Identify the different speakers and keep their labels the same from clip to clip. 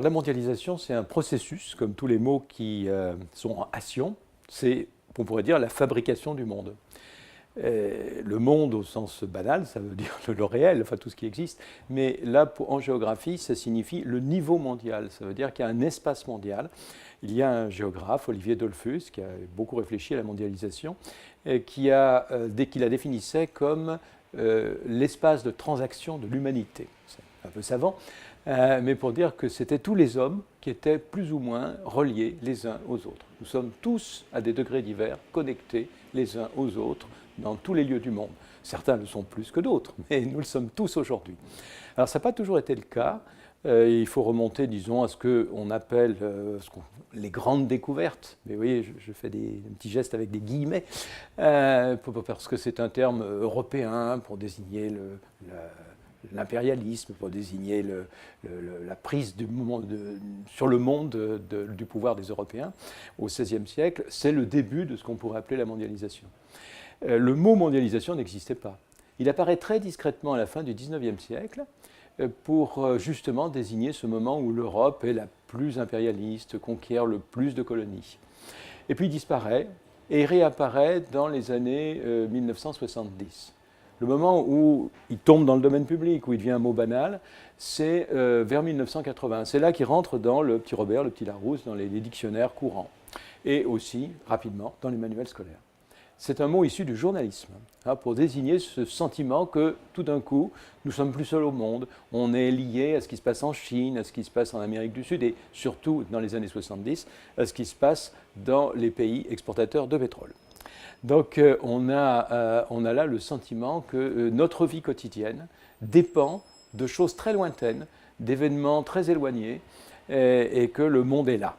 Speaker 1: La mondialisation, c'est un processus, comme tous les mots qui sont en action. C'est, on pourrait dire, la fabrication du monde. Le monde au sens banal, ça veut dire le réel, enfin tout ce qui existe. Mais là, en géographie, ça signifie le niveau mondial. Ça veut dire qu'il y a un espace mondial. Il y a un géographe, Olivier Dollfus, qui a beaucoup réfléchi à la mondialisation, qui la définissait comme l'espace de transaction de l'humanité. C'est un peu savant, mais pour dire que c'était tous les hommes qui étaient plus ou moins reliés les uns aux autres. Nous sommes tous, à des degrés divers, connectés les uns aux autres dans tous les lieux du monde. Certains le sont plus que d'autres, mais nous le sommes tous aujourd'hui. Alors ça n'a pas toujours été le cas. Il faut remonter, disons, à ce qu'on appelle les grandes découvertes. Mais vous voyez, je fais des petits gestes avec des guillemets, parce que c'est un terme européen pour désigner l'impérialisme, pour désigner la prise sur le monde du pouvoir des Européens au XVIe siècle. C'est le début de ce qu'on pourrait appeler la mondialisation. Le mot mondialisation n'existait pas. Il apparaît très discrètement à la fin du XIXe siècle pour justement désigner ce moment où l'Europe est la plus impérialiste, conquiert le plus de colonies. Et puis il disparaît et réapparaît dans les années 1970. Le moment où il tombe dans le domaine public, où il devient un mot banal, c'est vers 1980. C'est là qu'il rentre dans le petit Robert, le petit Larousse, dans les dictionnaires courants, et aussi, rapidement, dans les manuels scolaires. C'est un mot issu du journalisme, pour désigner ce sentiment que, tout d'un coup, nous sommes plus seuls au monde, on est lié à ce qui se passe en Chine, à ce qui se passe en Amérique du Sud, et surtout, dans les années 70, à ce qui se passe dans les pays exportateurs de pétrole. Donc on a là le sentiment que notre vie quotidienne dépend de choses très lointaines, d'événements très éloignés, et que le monde est là.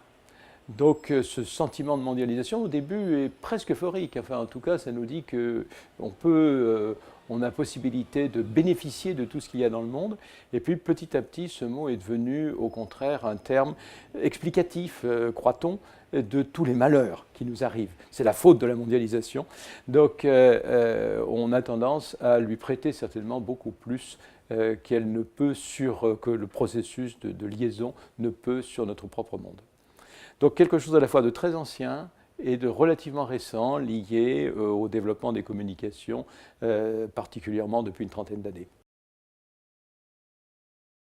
Speaker 1: Donc ce sentiment de mondialisation au début est presque euphorique. Enfin, en tout cas, ça nous dit qu'on a possibilité de bénéficier de tout ce qu'il y a dans le monde. Et puis petit à petit, ce mot est devenu au contraire un terme explicatif, croit-on, de tous les malheurs qui nous arrivent. C'est la faute de la mondialisation. Donc on a tendance à lui prêter certainement beaucoup plus qu'elle ne peut que le processus de liaison ne peut sur notre propre monde. Donc quelque chose à la fois de très ancien et de relativement récent lié au développement des communications, particulièrement depuis une trentaine d'années.